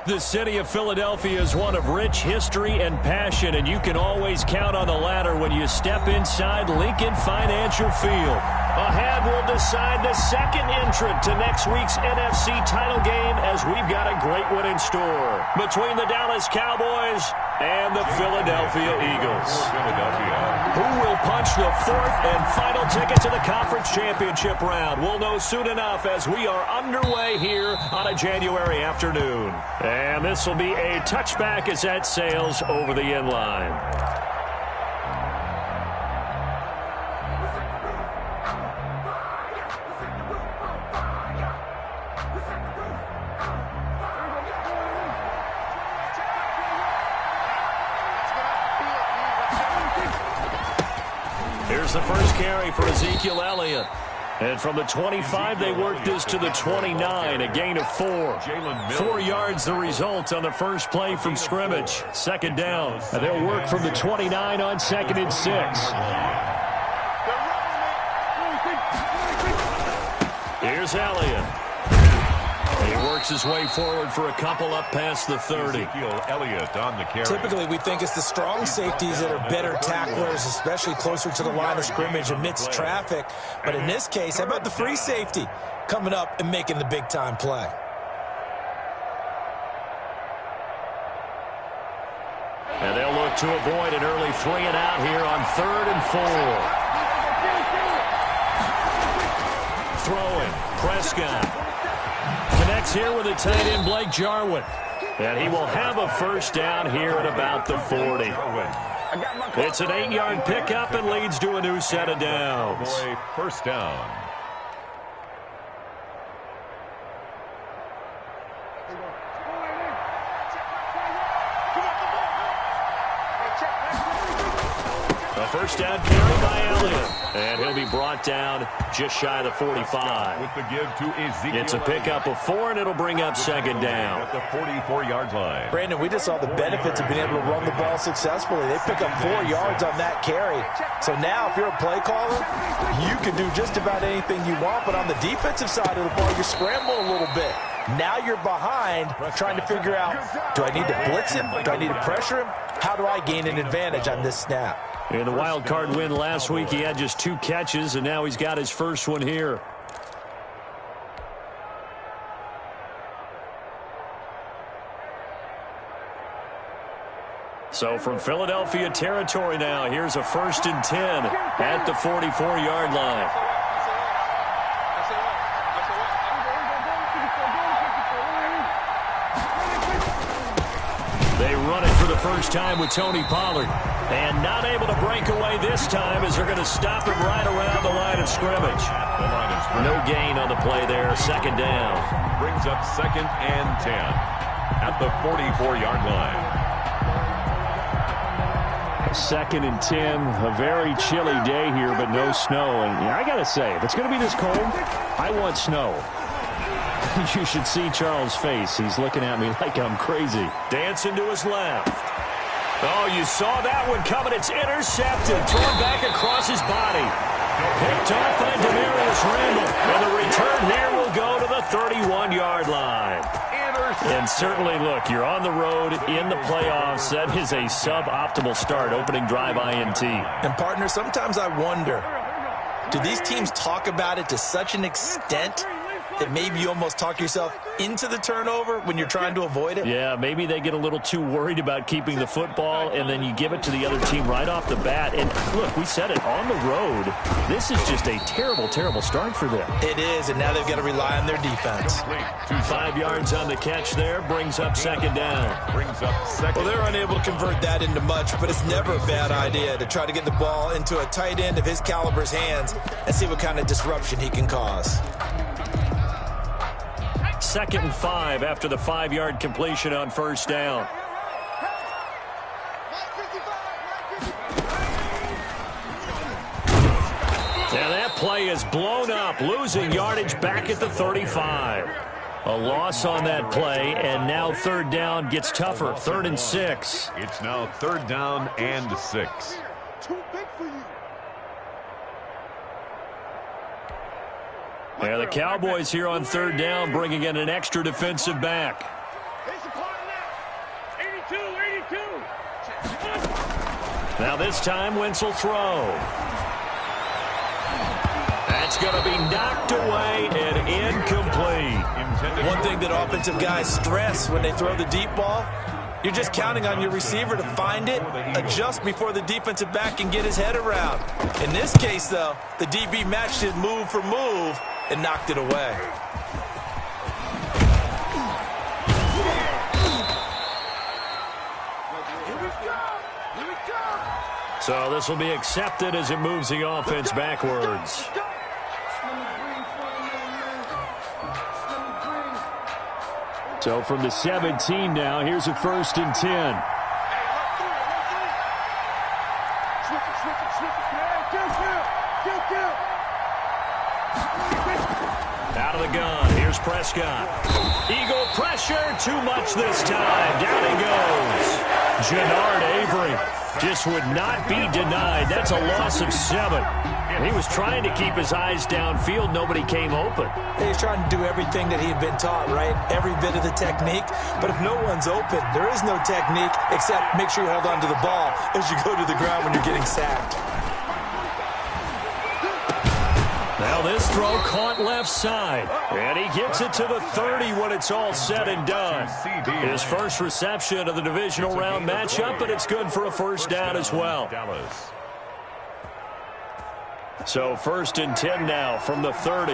The city of Philadelphia is one of rich history and passion, and you can always count on the latter when you step inside Lincoln Financial Field. Ahead, we'll decide the second entrant to next week's NFC title game as we've got a great one in store between the Dallas Cowboys and the Philadelphia Eagles. Who will punch the fourth and final ticket to the conference championship round? We'll know soon enough as we are underway here on a January afternoon. And this will be a touchback as that sails over the end line. Here's the first carry for Ezekiel Elliott. And from the 25, they worked this to the 29, a gain of 4. 4 yards the result on the first play from scrimmage. Second down. And they'll work from the 29 on 2nd and 6. Here's Elliott. He works his way forward for a couple up past the 30. Elliott on the carry. Typically, we think it's the strong safeties that are better tacklers, especially closer to the line of scrimmage amidst traffic. But in this case, how about the free safety coming up and making the big-time play? And they'll look to avoid an early 3 and out here on 3rd and 4. Throwing. Prescott. Connects here with the tight end, Blake Jarwin. And he will have a first down here at about the 40. It's an 8-yard pickup and leads to a new set of downs. First down. A first down carry by Elliott. And he'll be brought down just shy of the 45. With the give to Ezekiel. It's a pickup of 4, and it'll bring up second down. At the 44-yard line. Brandon, we just saw the benefits of being able to run the ball successfully. They pick up 4 yards on that carry. So now, if you're a play caller, you can do just about anything you want. But on the defensive side of the ball, you scramble a little bit. Now you're behind, trying to figure out, do I need to blitz him? Do I need to pressure him? How do I gain an advantage on this snap? In the wild card win last week, he had just 2 catches, and now he's got his first one here. So from Philadelphia territory now, here's a 1st and 10 at the 44-yard line. They run it for the first time with Tony Pollard. And not able to break away this time as they're going to stop him right around the line of scrimmage. No gain on the play there. Second down. Brings up 2nd and 10 at the 44-yard line. 2nd and 10. A very chilly day here, but no snow. And I got to say, if it's going to be this cold, I want snow. You should see Charles' face. He's looking at me like I'm crazy. Dancing to his left. Oh, you saw that one coming. It's intercepted. Thrown back across his body. Picked off by Demarius Randall. And the return here will go to the 31-yard line. And certainly, look, you're on the road in the playoffs. That is a suboptimal start, opening drive INT. And, partner, sometimes I wonder, do these teams talk about it to such an extent that maybe you almost talk yourself into the turnover when you're trying to avoid it? Yeah, maybe they get a little too worried about keeping the football, and then you give it to the other team right off the bat. And look, we said it, on the road, this is just a terrible, terrible start for them. It is, and now they've got to rely on their defense. 5 yards on the catch there, brings up second down. Well, they're unable to convert that into much, but it's never a bad idea to try to get the ball into a tight end of his caliber's hands and see what kind of disruption he can cause. 2nd and 5 after the 5-yard completion on first down. Now that play is blown up, losing yardage back at the 35. A loss on that play, and now 3rd down gets tougher. 3rd and 6. It's now 3rd down and 6. Yeah, the Cowboys here on 3rd down, bringing in an extra defensive back. Now this time, Wentz will throw. That's going to be knocked away and incomplete. One thing that offensive guys stress when they throw the deep ball, you're just counting on your receiver to find it, adjust before the defensive back can get his head around. In this case, though, the DB matched it move for move and knocked it away. So this will be accepted as it moves the offense backwards. So from the 17 now, here's a 1st and 10. Out of the gun, here's Prescott. Eagle pressure, too much this time. Down he goes. Jannard Avery just would not be denied. That's a loss of 7. He was trying to keep his eyes downfield. Nobody came open. He's trying to do everything that he had been taught, right? Every bit of the technique. But if no one's open, there is no technique except make sure you hold on to the ball as you go to the ground when you're getting sacked. Now this throw caught left side. And he gets it to the 30 when it's all said and done. His first reception of the divisional round matchup, but it's good for a 1st down as well. So 1st and 10 now from the 30.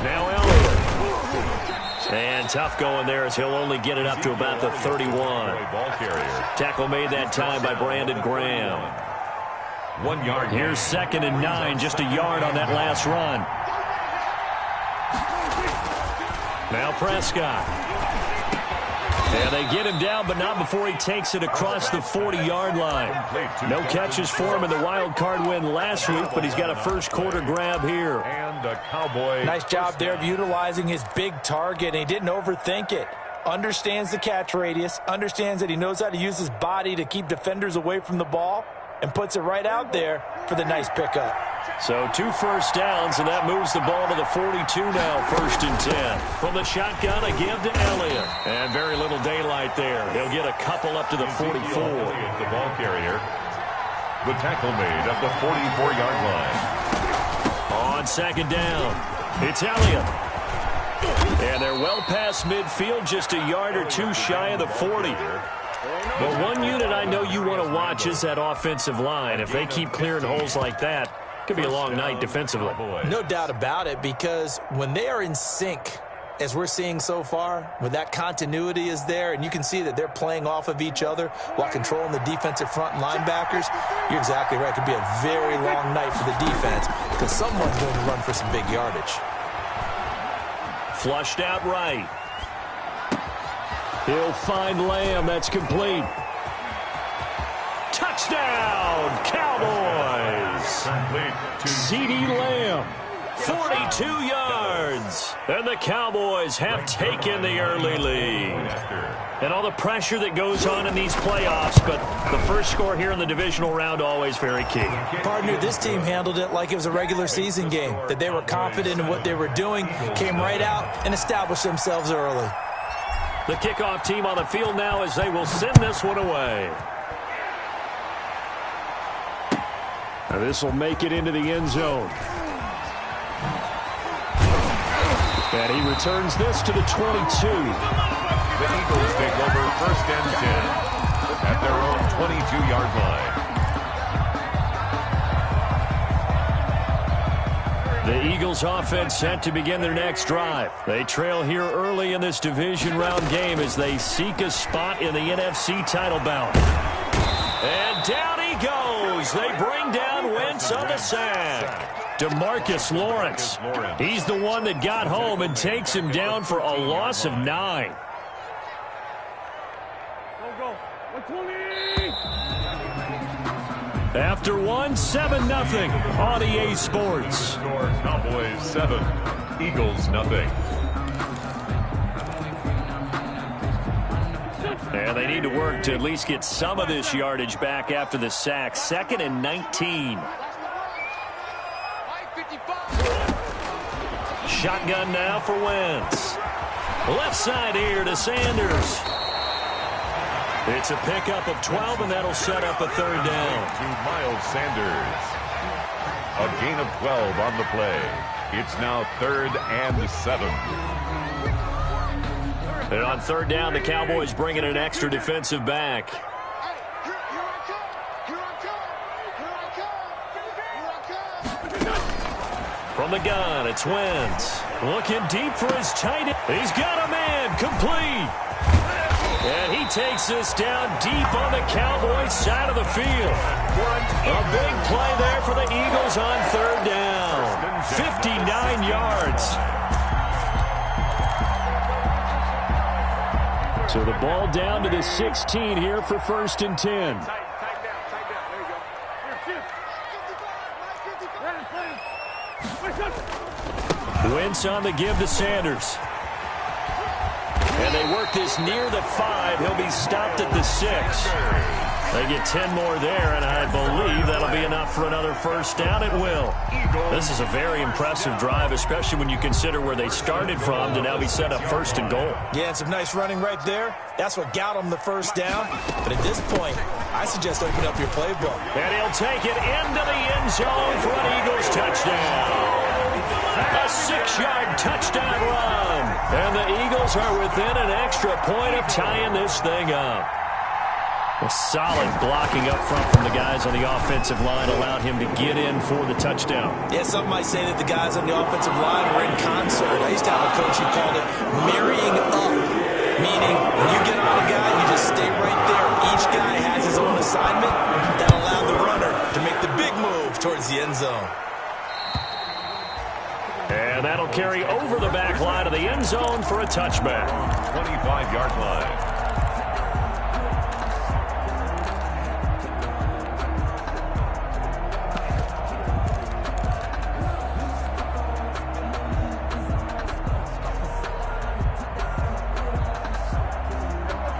Now Elliott. And tough going there as he'll only get it up to about the 31. Tackle made that time by Brandon Graham. 1 yard. Here's 2nd and 9, just a yard on that last run. Now Prescott. And they get him down, but not before he takes it across the 40-yard line. No catches for him in the wild card win last week, but he's got a first quarter grab here. And the Cowboys. Nice job there of utilizing his big target, and he didn't overthink it. Understands the catch radius, understands that he knows how to use his body to keep defenders away from the ball, and puts it right out there for the nice pickup. So 2 first downs, and that moves the ball to the 42 now, 1st and 10. From the shotgun, a give to Elliott. And very little daylight there. He'll get a couple up to the 44. The ball carrier. The tackle made at the 44-yard line. On 2nd down, it's Elliott. And they're well past midfield, just a yard or 2 shy of the 40. But one unit I know you want to watch is that offensive line. If they keep clearing holes like that, it could be a long night defensively. No doubt about it, because when they are in sync, as we're seeing so far, when that continuity is there, and you can see that they're playing off of each other while controlling the defensive front linebackers, you're exactly right. It could be a very long night for the defense because someone's going to run for some big yardage. Flushed out right. He'll find Lamb. That's complete. Touchdown, Cowboys. CeeDee Lamb, 42 yards. And the Cowboys have taken the early lead. And all the pressure that goes on in these playoffs, but the first score here in the divisional round always very key. Partner, this team handled it like it was a regular season game, that they were confident in what they were doing, came right out and established themselves early. The kickoff team on the field now as they will send this one away. Now this will make it into the end zone. And he returns this to the 22. The Eagles take over 1st and 10 at their own 22-yard line. The Eagles offense set to begin their next drive. They trail here early in this division round game as they seek a spot in the NFC title bout. And down he goes. They bring down Wentz on the sack. DeMarcus Lawrence. He's the one that got home and takes him down for a loss of 9. After one, 7-0 on EA Sports. Cowboys 7, Eagles 0. And they need to work to at least get some of this yardage back after the sack. 2nd and 19. Shotgun now for Wentz. Left side here to Sanders. It's a pickup of 12, and that'll set up a third down. To Miles Sanders. A gain of 12 on the play. It's now 3rd and 7. And on third down, the Cowboys bring in an extra defensive back. From the gun, it's Wentz. Looking deep for his tight end. He's got a man, complete. And he takes this down deep on the Cowboys side of the field. A big play there for the Eagles on third down. 59 yards. So the ball down to the 16 here for 1st and 10. Wentz on the give to Sanders. And they work this near the 5. He'll be stopped at the 6. They get 10 more there, and I believe that'll be enough for another first down. It will. This is a very impressive drive, especially when you consider where they started from to now be set up 1st and goal. Yeah, and some nice running right there. That's what got them the first down. But at this point, I suggest open up your playbook. And he'll take it into the end zone for an Eagles touchdown. A 6-yard touchdown run. And the Eagles are within an extra point of tying this thing up. A solid blocking up front from the guys on the offensive line allowed him to get in for the touchdown. Yeah, some might say that the guys on the offensive line were in concert. I used to have a coach who called it marrying up, meaning when you get on a guy, you just stay right there. Each guy has his own assignment that allowed the runner to make the big move towards the end zone. And that'll carry over the back line of the end zone for a touchback. 25-yard line.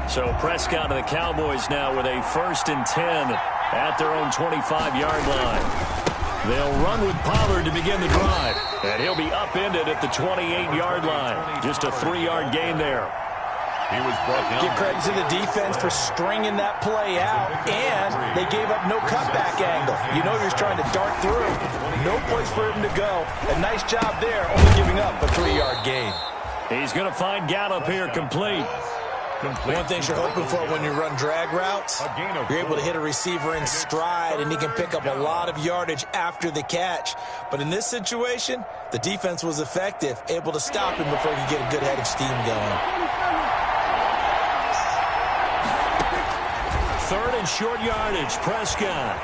So Prescott and the Cowboys now with a 1st and 10 at their own 25-yard line. They'll run with Pollard to begin the drive. And he'll be upended at the 28-yard line. Just a 3-yard gain there. He was brought down. Give credit to the defense for stringing that play out, and they gave up no cutback angle. You know you're trying to dart through. No place for him to go. A nice job there, only giving up a 3-yard gain. He's going to find Gallup here complete. One thing you're hoping for when you run drag routes, you're able to hit a receiver in stride, and he can pick up a lot of yardage after the catch. But in this situation, the defense was effective, able to stop him before he could get a good head of steam going. 3rd and short yardage, Prescott.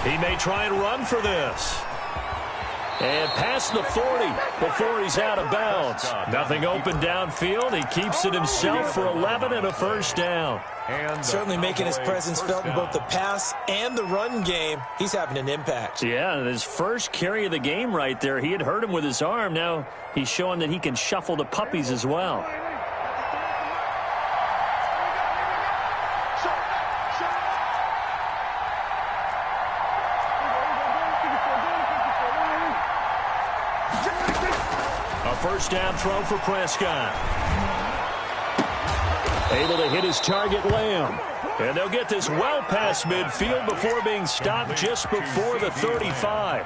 He may try and run for this. And past the 40 before he's out of bounds. Nothing open downfield. He keeps it himself for 11 and a first down. And certainly making his presence felt in both the pass and the run game. He's having an impact. Yeah, his first carry of the game right there. He had hurt him with his arm. Now he's showing that he can shuffle the puppies as well. First down throw for Prescott. Able to hit his target, Lamb. And they'll get this well past midfield before being stopped just before the 35.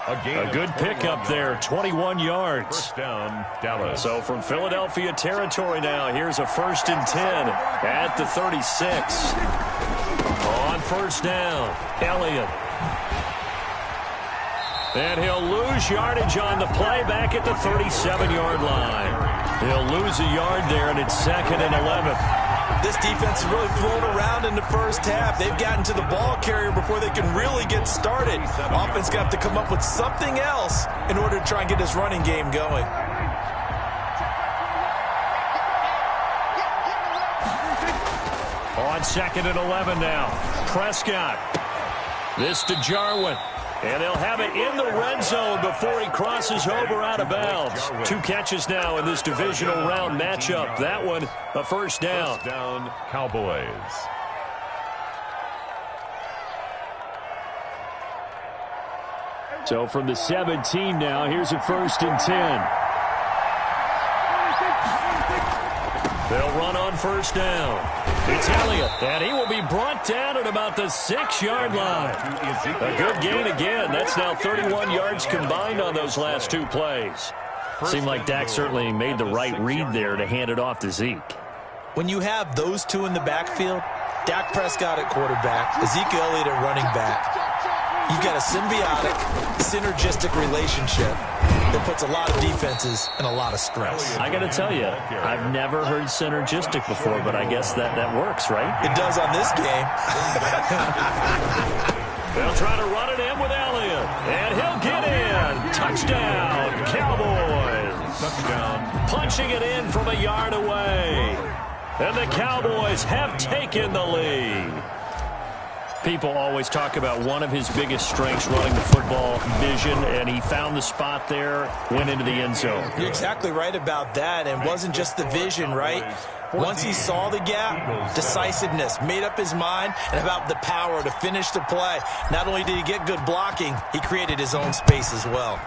A good pickup there, 21 yards. First down, Dallas. So from Philadelphia territory now, here's a 1st and 10 at the 36. On first down, Elliott. And he'll lose yardage on the play back at the 37-yard line. He'll lose a yard there, and it's 2nd and 11. This defense has really flown around in the first half. They've gotten to the ball carrier before they can really get started. Offense got to come up with something else in order to try and get this running game going. On 2nd and 11 now. Prescott. This to Jarwin. And they'll have it in the red zone before he crosses over out of bounds. 2 catches now in this divisional round matchup. That one, a first down. First down, Cowboys. So from the 17 now, here's a 1st and 10. They'll run on 1st down. It's Elliott, and he will be brought down at about the 6-yard line. A good gain again. That's now 31 yards combined on those last 2 plays. Seemed like Dak certainly made the right read there to hand it off to Zeke. When you have those two in the backfield, Dak Prescott at quarterback, Ezekiel Elliott at running back, you've got a symbiotic, synergistic relationship that puts a lot of defenses in a lot of stress. I got to tell you, I've never heard synergistic before, but I guess that works, right? It does on this game. They'll try to run it in with Elliott, and he'll get in. Touchdown, Cowboys. Touchdown. Punching it in from a yard away. And the Cowboys have taken the lead. People always talk about one of his biggest strengths running the football, vision, and he found the spot there, went into the end zone. You're exactly right about that, and wasn't just the vision, right? Once he saw the gap, decisiveness, made up his mind, and about the power to finish the play. Not only did he get good blocking, he created his own space as well.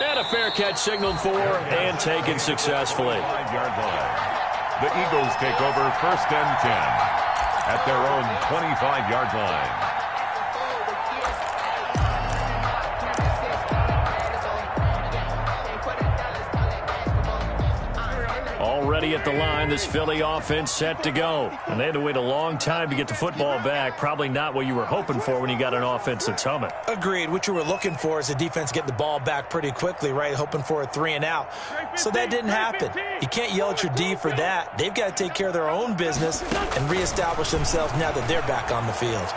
And a fair catch signaled for and taken successfully. 5-yard line. The Eagles take over 1st and 10 at their own 25-yard line. Already at the line, this Philly offense set to go. And they had to wait a long time to get the football back. Probably not what you were hoping for when you got an offense that's humming. Agreed. What you were looking for is the defense getting the ball back pretty quickly, right? Hoping for a 3-and-out. So that didn't happen. You can't yell at your D for that. They've got to take care of their own business and reestablish themselves now that they're back on the field.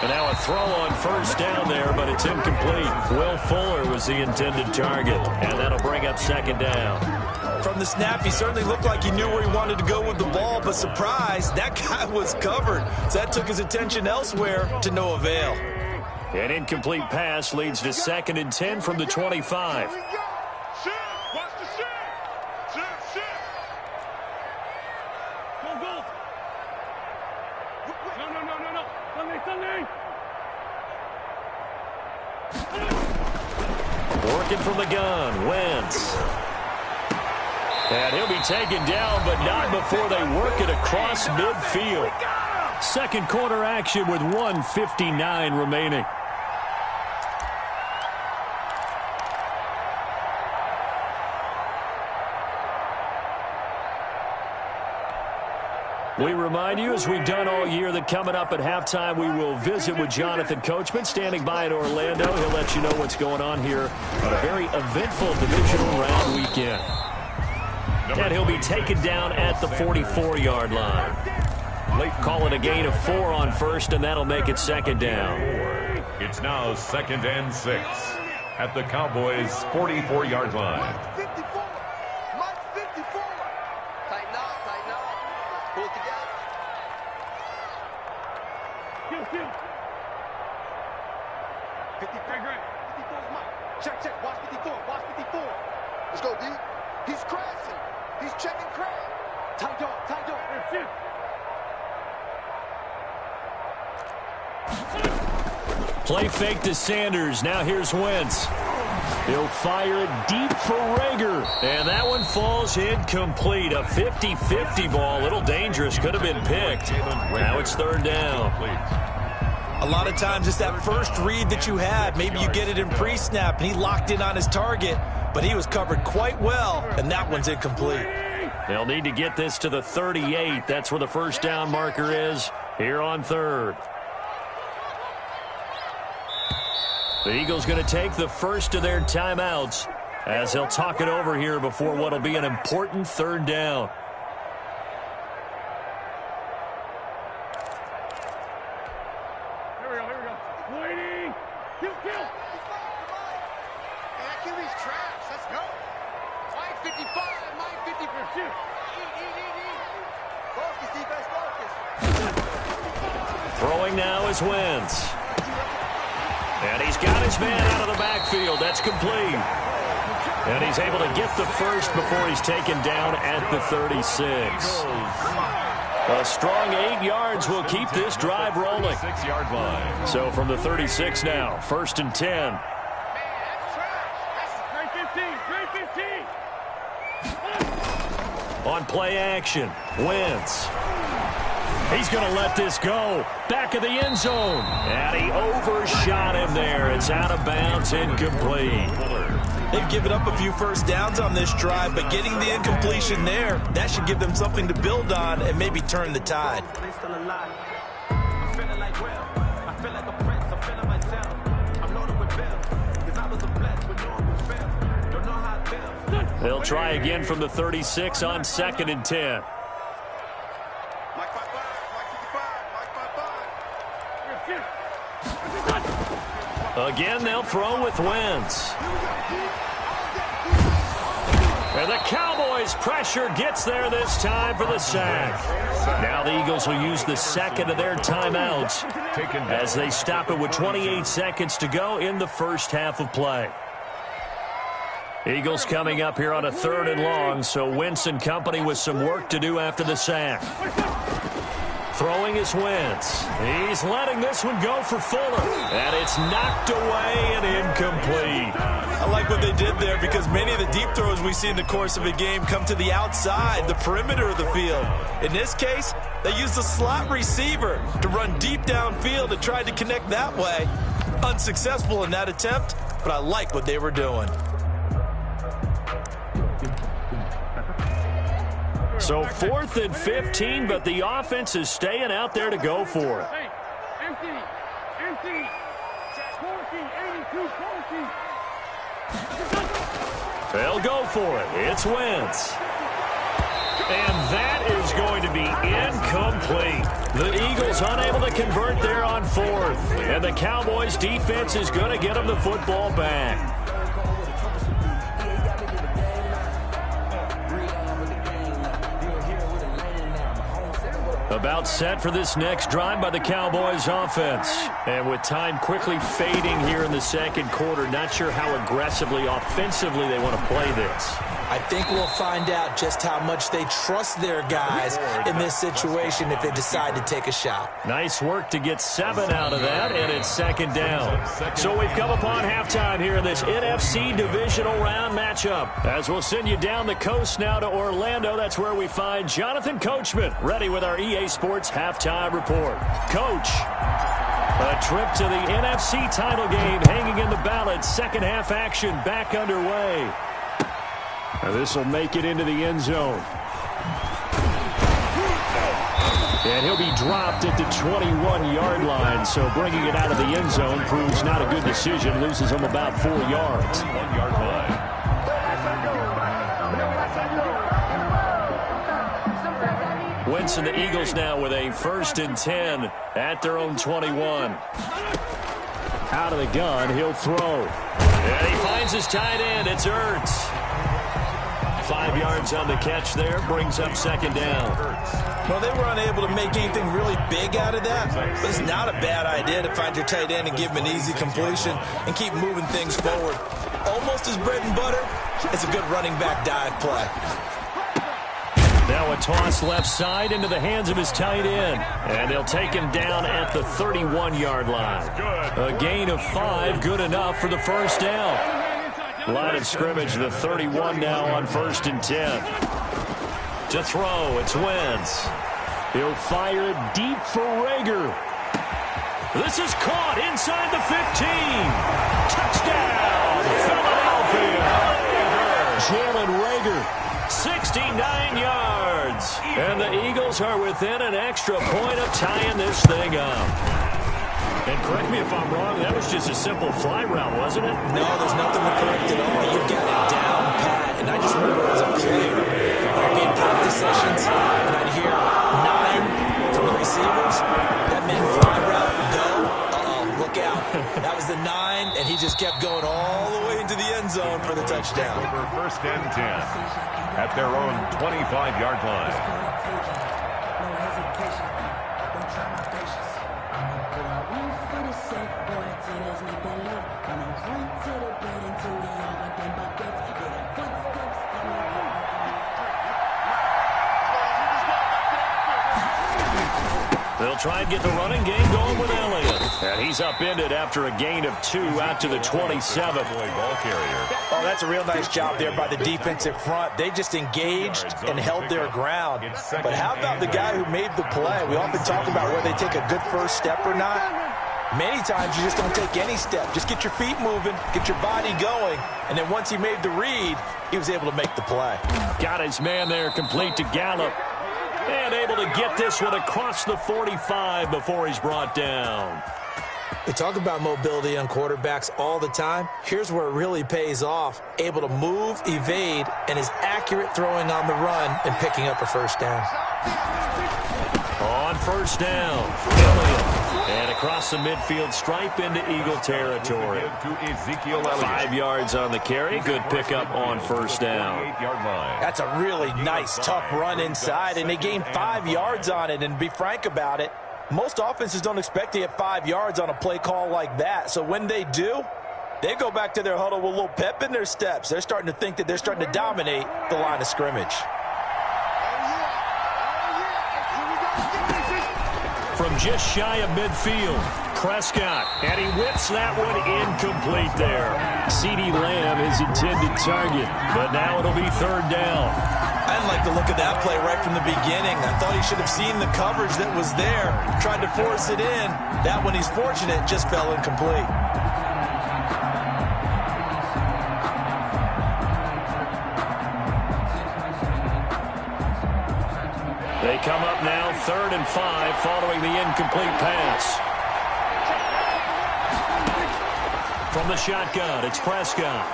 And now a throw on 1st down there, but it's incomplete. Will Fuller was the intended target, and that'll bring up 2nd down. From the snap, he certainly looked like he knew where he wanted to go with the ball, but surprise, that guy was covered. So that took his attention elsewhere to no avail. An incomplete pass leads to 2nd and 10 from the 25. Working from the gun, Wentz. And he'll be taken down, but not before they work it across midfield. 2nd quarter action with 1:59 remaining. We remind you, as we've done all year, that coming up at halftime, we will visit with Jonathan Coachman, standing by in Orlando. He'll let you know what's going on here on a very eventful divisional round weekend. And he'll be taken down at the 44-yard line. Call it a gain of 4 on 1st, and that'll make it 2nd down. It's now 2nd and 6 at the Cowboys' 44-yard line. Check. Watch 54. Let's go, D. He's crashing. He's checking crash. Tight dog. Play fake to Sanders. Now here's Wentz. He'll fire it deep for Rager. And that one falls incomplete. A 50-50 ball. A little dangerous. Could have been picked. Now it's 3rd down. A lot of times it's that first read that you had. Maybe you get it in pre-snap, and he locked in on his target, but he was covered quite well, and that one's incomplete. They'll need to get this to the 38. That's where the 1st down marker is here on 3rd. The Eagles going to take the first of their timeouts as they'll talk it over here before what will be an important 3rd down. Throwing now is Wentz. And he's got his man out of the backfield. That's complete. And he's able to get the first before he's taken down at the 36. A strong 8 yards will keep this drive rolling. 6-yard line. So from the 36 now, 1st and 10. On play action, Wentz. He's going to let this go. Back of the end zone. And he overshot him there. It's out of bounds, incomplete. They've given up a few first downs on this drive, but getting the incompletion there, that should give them something to build on and maybe turn the tide. They'll try again from the 36 on 2nd and 10. Again, they'll throw with Wentz. And the Cowboys' pressure gets there this time for the sack. Now the Eagles will use the second of their timeouts as they stop it with 28 seconds to go in the first half of play. Eagles coming up here on a 3rd and long, so Wentz and company with some work to do after the sack. Throwing is Wentz. He's letting this one go for Fuller. And it's knocked away and incomplete. I like what they did there because many of the deep throws we see in the course of a game come to the outside, the perimeter of the field. In this case, they used a slot receiver to run deep downfield and tried to connect that way. Unsuccessful in that attempt, but I like what they were doing. So 4th and 15, but the offense is staying out there to go for it. They'll go for it. It's Wentz. And that is going to be incomplete. The Eagles unable to convert there on 4th. And the Cowboys defense is going to get them the football back. About set for this next drive by the Cowboys offense. And with time quickly fading here in the second quarter, not sure how aggressively, offensively they want to play this. I think we'll find out just how much they trust their guys in this situation if they decide to take a shot. Nice work to get 7 out of that, and it's 2nd down. So we've come upon halftime here in this NFC divisional round matchup. As we'll send you down the coast now to Orlando, that's where we find Jonathan Coachman, ready with our EA Sports halftime report. Coach, a trip to the NFC title game hanging in the balance. Second half action back underway. Now this will make it into the end zone. And he'll be dropped at the 21-yard line, so bringing it out of the end zone proves not a good decision. Loses him about 4 yards. 1-yard line. Wentz and the Eagles now with a 1st and 10 at their own 21. Out of the gun, he'll throw. And he finds his tight end. It's Ertz. 5 yards on the catch there, brings up 2nd down. Well, they were unable to make anything really big out of that, but it's not a bad idea to find your tight end and give him an easy completion and keep moving things forward. Almost his bread and butter. It's a good running back dive play. Now a toss left side into the hands of his tight end. And they'll take him down at the 31-yard line. A gain of 5, good enough for the first down. Line of scrimmage, the 31 now on 1st and 10. To throw, it's Wentz. He'll fire it deep for Rager. This is caught inside the 15. Touchdown, Philadelphia. Jalen Rager, 69 yards. And the Eagles are within an extra point of tying this thing up. And correct me if I'm wrong, that was just a simple fly route, wasn't it? No, there's nothing to correct at all. You got it down pat. And I just remember as a player, I'd be in practice sessions, and I'd hear 9 from the receivers. That meant fly route, go. Uh-oh, look out. That was the 9, and he just kept going all the way into the end zone for the touchdown. Over 1st and 10 at their own 25-yard line. try and get the running game going with Elliott. And he's upended after a gain of 2 out to the 27. Ball carrier. Oh, that's a real nice job there by the defensive front. They just engaged and held their ground. But how about the guy who made the play? We often talk about whether they take a good first step or not. Many times you just don't take any step. Just get your feet moving, get your body going, and then once he made the read, he was able to make the play. Got his man there complete to Gallup. And able to get this one across the 45 before he's brought down. We talk about mobility on quarterbacks all the time. Here's where it really pays off. Able to move, evade, and is accurate throwing on the run and picking up a first down. On first down, Elliott. And across the midfield stripe into Eagle territory. 5 yards on the carry. Good pickup on first down. That's a really nice, tough run inside, and they gained 5 yards on it. And to be frank about it, most offenses don't expect to get 5 yards on a play call like that. So when they do, they go back to their huddle with a little pep in their steps. They're starting to think that they're starting to dominate the line of scrimmage. From just shy of midfield, Prescott, and he whips that one incomplete there. CeeDee Lamb his intended target, but now it'll be third down. I didn't like the look of that play right from the beginning. I thought he should have seen the coverage that was there, tried to force it in. That one, he's fortunate, just fell incomplete. They come up now 3rd and 5 following the incomplete pass. From the shotgun, it's Prescott.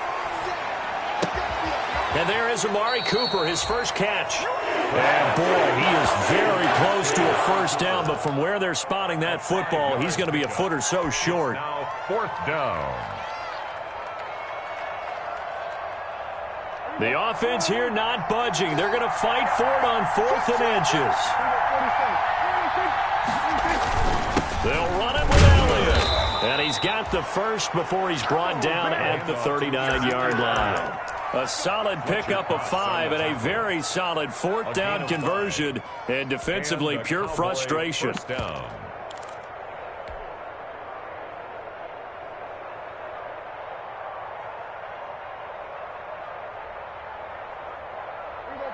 And there is Amari Cooper, his first catch. And boy, he is very close to a first down, but from where they're spotting that football, he's going to be a foot or so short. Now 4th down. The offense here not budging. They're going to fight for it on 4th and inches. They'll run it with Elliott. And he's got the first before he's brought down at the 39-yard line. A solid pickup of 5 and a very solid 4th down conversion. And defensively, pure frustration.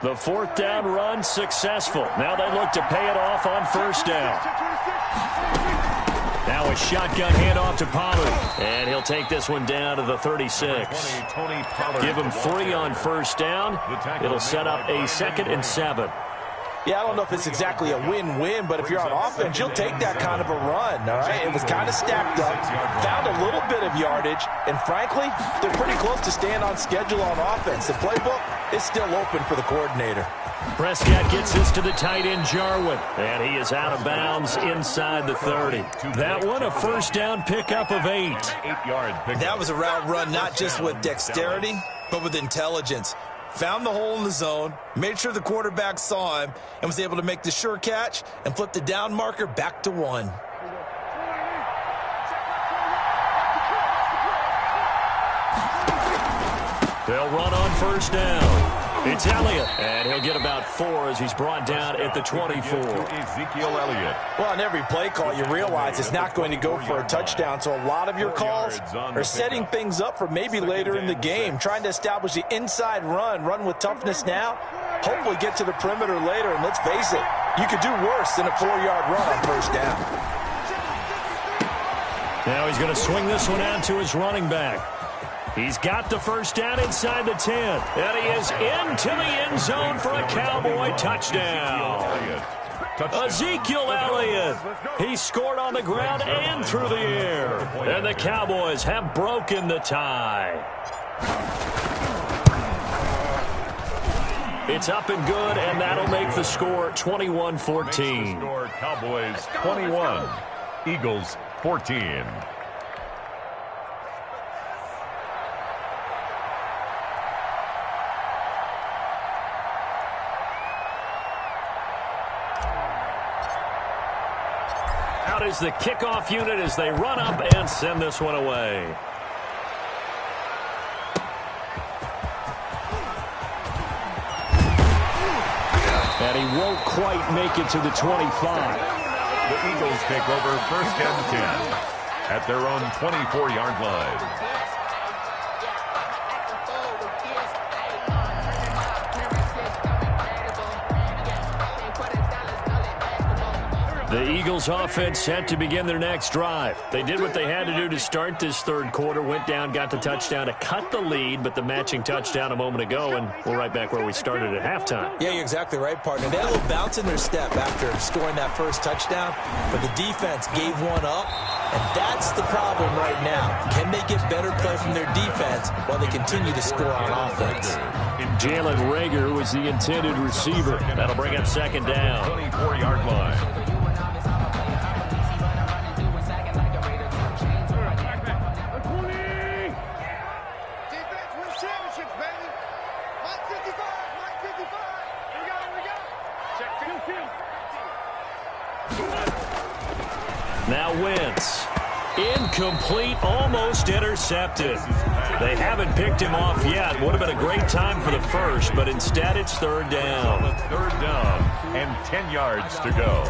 The 4th down run successful. Now they look to pay it off on first down. Now a shotgun handoff to Pollard. And he'll take this one down to the 36. Give him 3 on first down. It'll set up a 2nd and 7. Yeah, I don't know if it's exactly a win-win, but if you're on offense, you'll take that kind of a run, all right? It was kind of stacked up, found a little bit of yardage, and frankly, they're pretty close to staying on schedule on offense. The playbook is still open for the coordinator. Prescott gets this to the tight end, Jarwin, and he is out of bounds inside the 30. That one, a first down pickup of 8. That was a route run not just with dexterity, but with intelligence. Found the hole in the zone, made sure the quarterback saw him, and was able to make the sure catch and flip the down marker back to 1. They'll run on first down. It's Elliott, and he'll get about 4 as he's brought down at the 24. Ezekiel Elliott. Well, on every play call, you realize it's not going to go for a touchdown, so a lot of your calls are setting things up for maybe later in the game, trying to establish the inside run with toughness now, hopefully get to the perimeter later, and let's face it, you could do worse than a 4-yard run on first down. Now he's going to swing this one out to his running back. He's got the first down inside the 10. And he is into the end zone for a Cowboy touchdown. Ezekiel Elliott. He scored on the ground and through the air. And the Cowboys have broken the tie. It's up and good, and that'll make the score 21-14. Cowboys 21, Eagles 14. Out is the kickoff unit as they run up and send this one away. And he won't quite make it to the 25. The Eagles take over 1st and 10 at their own 24-yard line. The Eagles offense set to begin their next drive. They did what they had to do to start this third quarter, went down, got the touchdown to cut the lead, but the matching touchdown a moment ago, and we're right back where we started at halftime. Yeah, you're exactly right, partner. They had a little bounce in their step after scoring that first touchdown, but the defense gave one up, and that's the problem right now. Can they get better play from their defense while they continue to score on offense? Jalen Reagor was the intended receiver. That'll bring up 2nd down. 24-yard line. Now Wentz. Incomplete, almost intercepted. They haven't picked him off yet. Would have been a great time for the first, but instead it's 3rd down. 3rd down and 10 yards to go.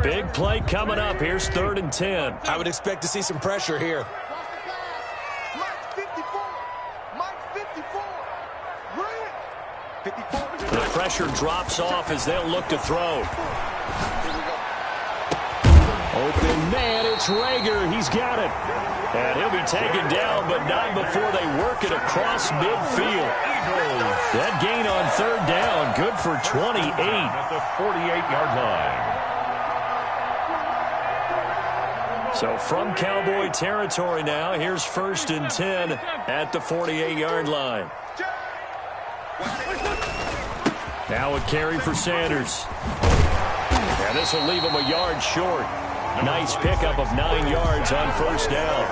Big play coming up. Here's 3rd and 10. I would expect to see some pressure here. The pressure drops off as they'll look to throw. Open man, it's Reagor. He's got it. And he'll be taken down, but not before they work it across midfield. That gain on 3rd down, good for 28. At the 48-yard line. So from Cowboy territory now, here's 1st and 10 at the 48-yard line. Now a carry for Sanders. And this will leave him a yard short. Nice pickup of 9 yards on 1st down.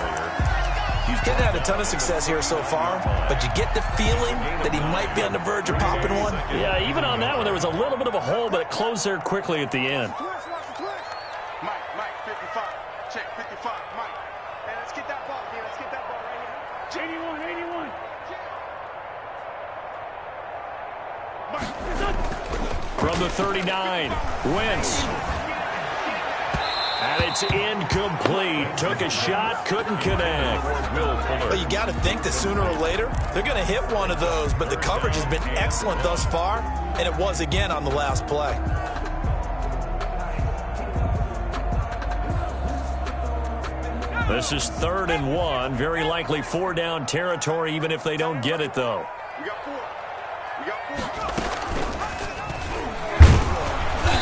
He's getting had a ton of success here so far, but you get the feeling that he might be on the verge of popping one. Yeah, even on that one, there was a little bit of a hole, but it closed there quickly at the end. Mike, 55. Check, 55. Mike. Hey, let's get that ball here. Let's get that ball right here. 81. From the 39, Wentz. And it's incomplete. Took a shot, couldn't connect. Well, you got to think that sooner or later, they're going to hit one of those, but the coverage has been excellent thus far, and it was again on the last play. This is 3rd and 1. Very likely 4-down territory, even if they don't get it, though. We got 4.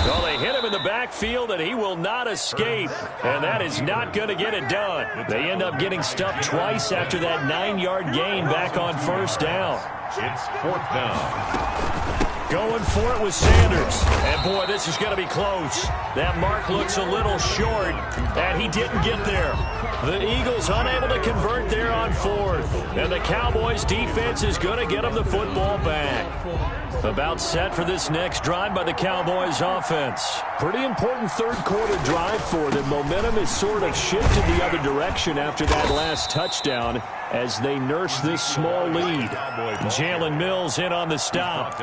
Well, they hit him in the backfield, and he will not escape. And that is not going to get it done. They end up getting stuffed twice after that 9-yard gain back on 1st down. It's 4th down. Going for it with Sanders. And, boy, this is going to be close. That mark looks a little short, and he didn't get there. The Eagles unable to convert there on 4th. And the Cowboys' defense is going to get them the football back. About set for this next drive by the Cowboys offense. Pretty important third quarter drive for them. Momentum is sort of shifted the other direction after that last touchdown as they nurse this small lead. Jalen Mills in on the stop.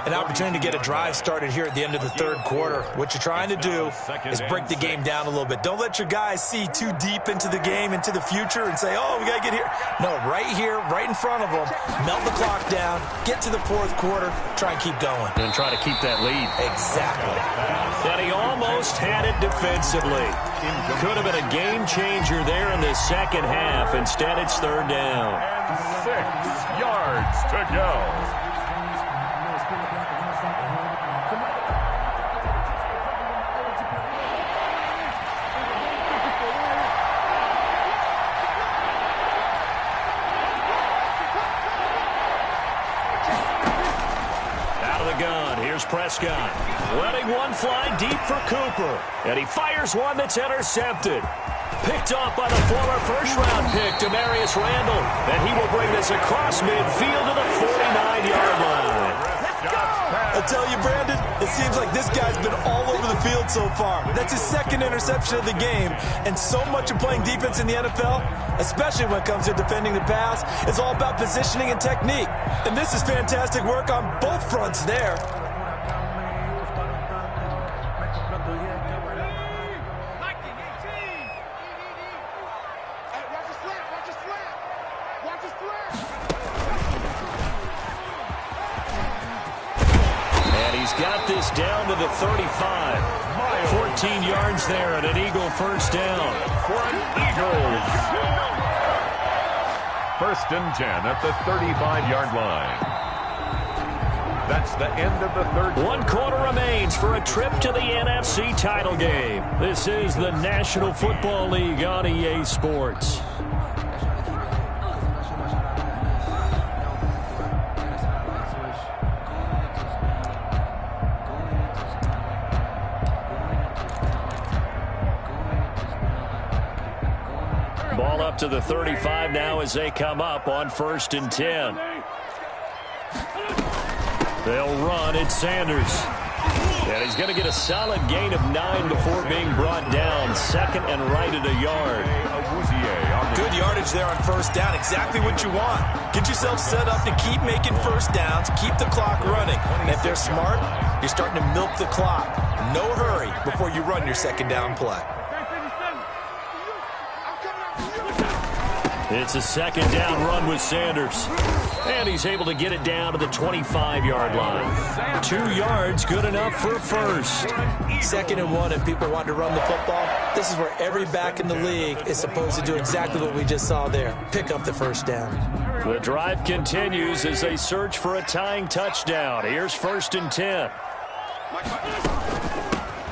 An opportunity to get a drive started here at the end of the third quarter. What you're trying to do is break the game down a little bit. Don't let your guys see too deep into the game, into the future, and say, oh, we got to get here. No, right here, right in front of them, melt the clock down, get to the fourth quarter, try and keep going. And try to keep that lead. Exactly. And he almost had it defensively. Could have been a game changer there in the second half. Instead, it's third down. And 6 yards to go. Here's Prescott, letting one fly deep for Cooper. And he fires one that's intercepted. Picked off by the former first-round pick, Demarius Randall. And he will bring this across midfield to the 49-yard line. I tell you, Brandon, it seems like this guy's been all over the field so far. That's his second interception of the game. And so much of playing defense in the NFL, especially when it comes to defending the pass, is all about positioning and technique. And this is fantastic work on both fronts there. And he's got this down to the 35. 14 yards there and an Eagle first down. For an Eagles. First and 10 at the 35-yard line. That's the end of the third. 1 quarter remains for a trip to the NFC title game. This is the National Football League on EA Sports. Ball up to the 35 now as they come up on 1st and 10. They'll run. It's Sanders. And he's going to get a solid gain of 9 before being brought down. Second and right at a yard. Good yardage there on 1st down. Exactly what you want. Get yourself set up to keep making 1st downs. Keep the clock running. And if they're smart, you're starting to milk the clock. No hurry before you run your 2nd down play. It's a 2nd down run with Sanders. And he's able to get it down to the 25-yard line. 2 yards, good enough for a first. 2nd and 1, and people want to run the football. This is where every back in the league is supposed to do exactly what we just saw there. Pick up the 1st down. The drive continues as they search for a tying touchdown. Here's 1st and 10.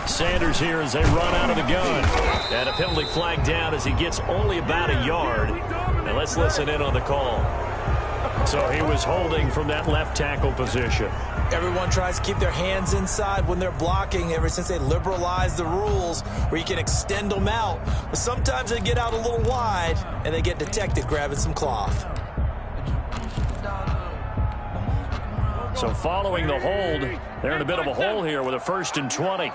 Sanders here as they run out of the gun. And a penalty flag down as he gets only about a yard. And let's listen in on the call. So he was holding from that left tackle position. Everyone tries to keep their hands inside when they're blocking ever since they liberalized the rules where you can extend them out. But sometimes they get out a little wide and they get detected grabbing some cloth. So following the hold, they're in a bit of a hole here with a 1st and 20.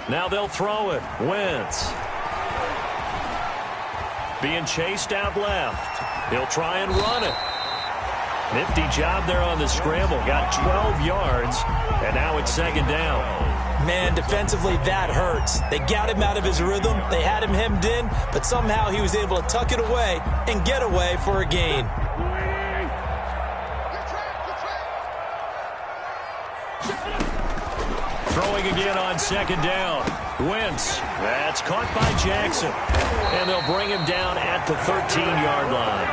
Now they'll throw it. Wentz. Being chased out left. He'll try and run it. Nifty job there on the scramble. Got 12 yards, and now it's 2nd down. Man, defensively, that hurts. They got him out of his rhythm. They had him hemmed in, but somehow he was able to tuck it away and get away for a gain. Throwing again on 2nd down. Wentz. That's caught by Jackson. And they'll bring him down at the 13-yard line.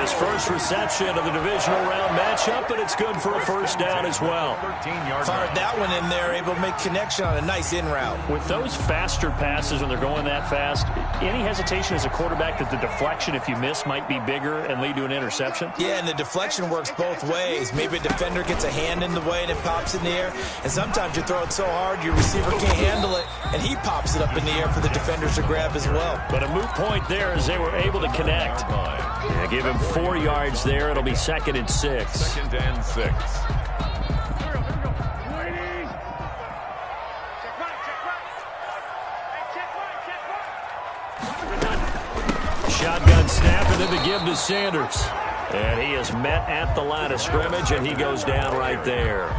His first reception of the divisional round matchup, but it's good for a 1st down as well. Fired that one in there, able to make connection on a nice in route. With those faster passes when they're going that fast, any hesitation as a quarterback that the deflection, if you miss, might be bigger and lead to an interception? Yeah, and the deflection works both ways. Maybe a defender gets a hand in the way and it pops in the air. And sometimes you throw it so hard your receiver can't handle it, and he pops it up in the air for the defenders to grab as well. But a moot point there as they were able to connect. Yeah, give him 4 yards there. It'll be 2nd and 6. 2nd and 6. Shotgun snap and then the give to Sanders. And he is met at the line of scrimmage, and he goes down right there.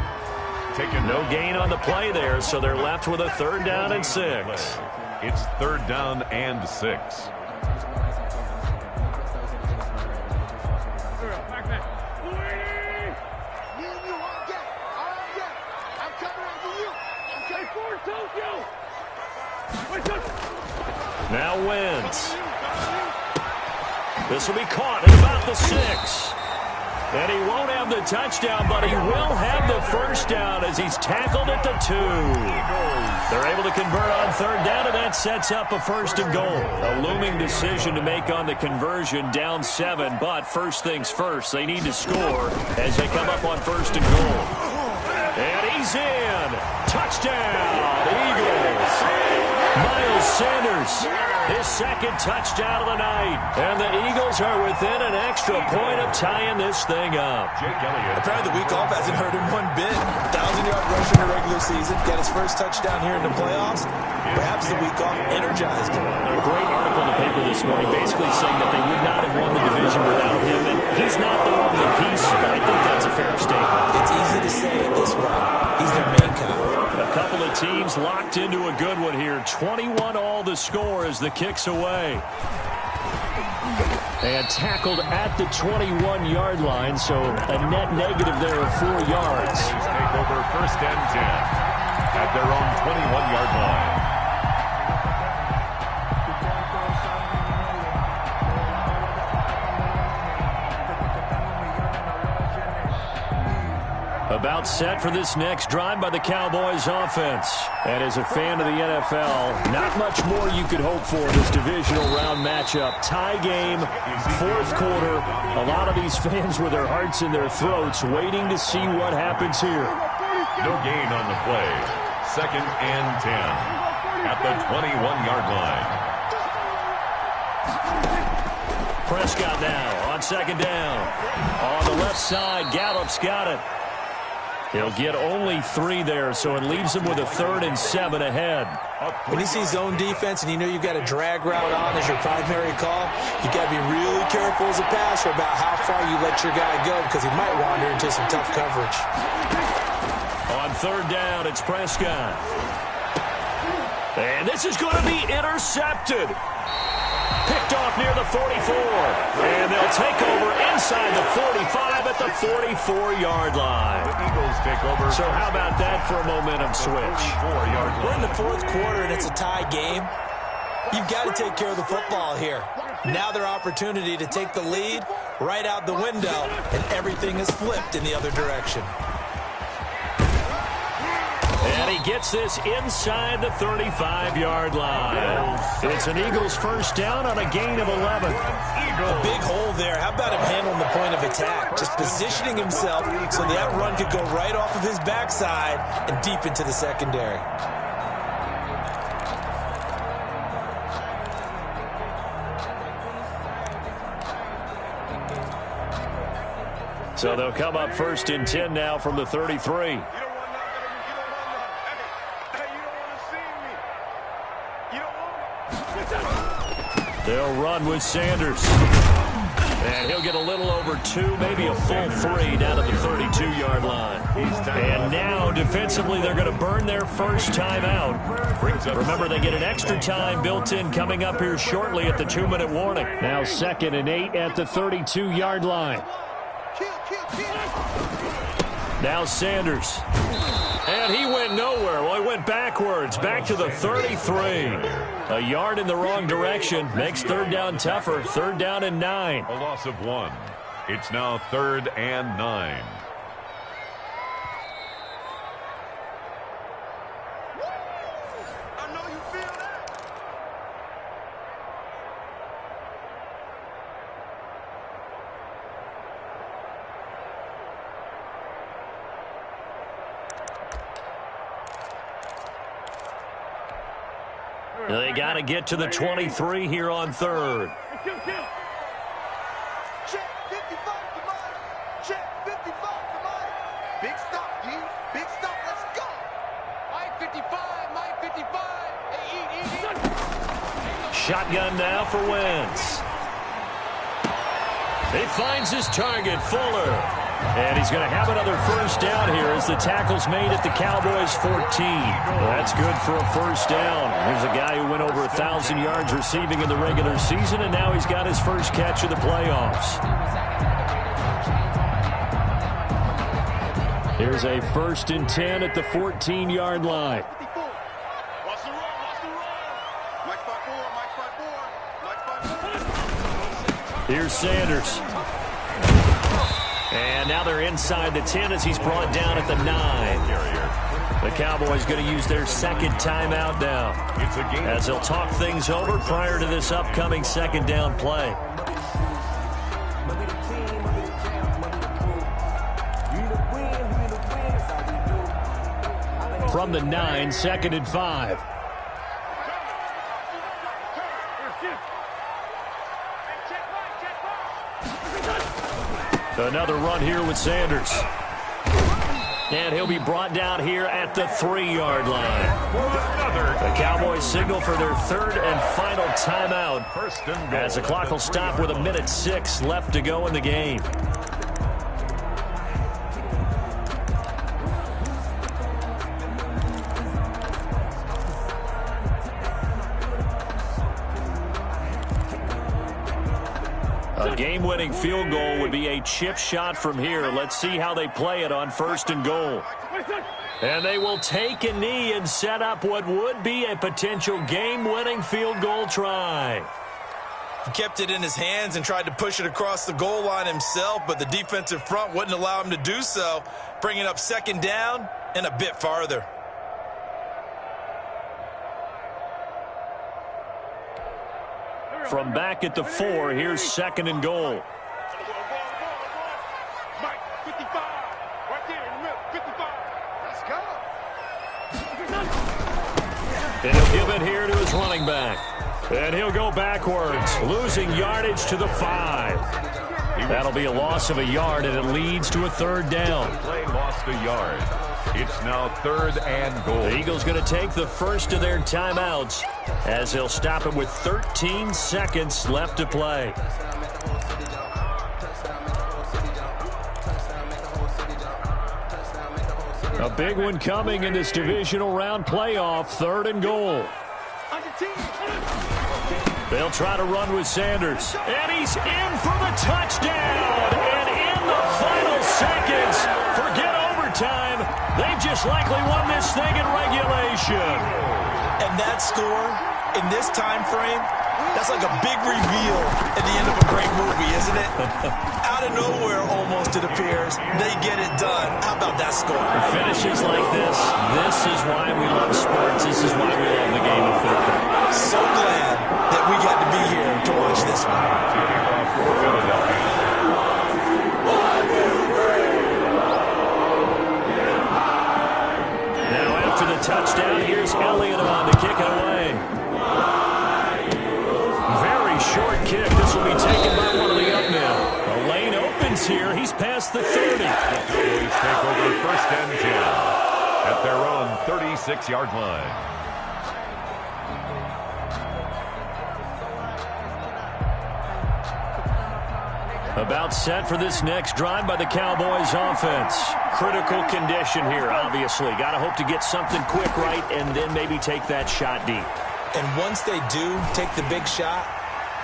No gain on the play there, so they're left with a 3rd down and 6. It's 3rd down and 6. Now Wentz. This will be caught at about the 6. And he won't have the touchdown, but he will have the 1st down as he's tackled at the 2. They're able to convert on 3rd down, and that sets up a 1st and goal. A looming decision to make on the conversion, down 7, but first things first, they need to score as they come up on 1st and goal. And he's in. Touchdown, Eagles. Miles Sanders, his 2nd touchdown of the night. And the Eagles are within an extra point of tying this thing up. Apparently the week off hasn't hurt him one bit. 1,000-yard rusher during the regular season, got his first touchdown here in the playoffs. Perhaps the week off energized him. A great article in the paper this morning basically saying that they would not have won the division without him, and he's not the only piece, but I think that's a fair statement. It's easy to say it this way. He's their main guy. A couple of teams locked into a good one here. 21 all the score as the kick's away. And tackled at the 21-yard line, so a net negative there of 4 yards. Take over first and 10 at their own 21-yard line. About set for this next drive by the Cowboys offense. And as a fan of the NFL, not much more you could hope for in this divisional round matchup. Tie game, fourth quarter. A lot of these fans with their hearts in their throats waiting to see what happens here. No gain on the play. Second and 10 at the 21-yard line. Prescott now on second down. On the left side, Gallup's got it. He'll get only 3 there, so it leaves him with a 3rd and 7 ahead. When you see zone defense and you know you've got a drag route on as your primary call, you've got to be really careful as a passer about how far you let your guy go because he might wander into some tough coverage. On third down, it's Prescott. And this is going to be intercepted. Picked off near the 44. And they'll take over inside the 45 at the 44-yard line. The Eagles take over. So how about that for a momentum switch? We're in the fourth quarter and it's a tie game. You've got to take care of the football here. Now their opportunity to take the lead right out the window, and everything is flipped in the other direction. And he gets this inside the 35-yard line. It's an Eagles first down on a gain of 11. A big hole there. How about him handling the point of attack? Just positioning himself so that run could go right off of his backside and deep into the secondary. So they'll come up first and 10 now from the 33. They'll run with Sanders. And he'll get a little over 2, maybe a full 3 down at the 32-yard line. And now, defensively, they're going to burn their first timeout. Remember, they get an extra time built in coming up here shortly at the 2-minute warning. Now 2nd and 8 at the 32-yard line. Now Sanders. And he went nowhere. Well, he went backwards, back to the 33. A yard in the wrong direction makes third down tougher. 3rd down and 9. A loss of 1. It's now 3rd and 9. I know you feel that. They got to get to the 23 here on 3rd. Check 55 to Mike. Check 55 to Mike. Big stop, D. Big stop. Let's go. Mike 55. Mike 55. Hey, eat. Shotgun now for Wentz. He finds his target, Fuller. And he's going to have another first down here as the tackle's made at the Cowboys' 14. That's good for a first down. Here's a guy who went over 1,000 yards receiving in the regular season, and now he's got his first catch of the playoffs. Here's a 1st and 10 at the 14-yard line. Watch the roll. Watch the roll. Mike 5-4. Mike 5-4. Mike 5-4. Here's Sanders. And now they're inside the 10 as he's brought down at the 9. The Cowboys going to use their 2nd timeout now as they'll talk things over prior to this upcoming 2nd down play. From the 9, 2nd and 5. Another run here with Sanders. And he'll be brought down here at the 3-yard line. The Cowboys signal for their third and final timeout as the clock will stop with 1:06 left to go in the game. A game-winning field goal would be a chip shot from here. Let's see how they play it on 1st and goal. And they will take a knee and set up what would be a potential game-winning field goal try. He kept it in his hands and tried to push it across the goal line himself, but the defensive front wouldn't allow him to do so, bringing up 2nd down and a bit farther. From back at the 4, here's 2nd and goal. Mike, 55. Right there in the middle, 55. Let's go. And he'll give it here to his running back. And he'll go backwards, losing yardage to the 5. That'll be a loss of a yard, and it leads to a 3rd down. Play lost a yard. It's now 3rd and goal. The Eagles going to take the first of their timeouts as they'll stop it with 13 seconds left to play. A big one coming in this divisional round playoff, 3rd and goal. They'll try to run with Sanders. And he's in for the touchdown. And in the final seconds, forget overtime, they've just likely won this thing in regulation. And that score, in this time frame, that's like a big reveal at the end of a great movie, isn't it? Out of nowhere, almost, it appears, they get it done. How about that score? Finishes like this is why we love sports. This is why we love the game of football. So glad that we got to be here to watch this one. Now after the touchdown, here's Elliott on to kick it away. Very short kick. This will be taken by one of the up men. The lane opens here. He's past the 30. The Cowboys take over 1st and 10 at their own 36-yard line. About set for this next drive by the Cowboys offense. Critical condition here, obviously. Got to hope to get something quick right and then maybe take that shot deep. And once they do take the big shot,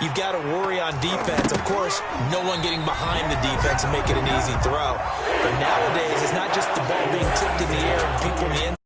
you've got to worry on defense. Of course, no one getting behind the defense and making an easy throw. But nowadays, it's not just the ball being tipped in the air and people in the end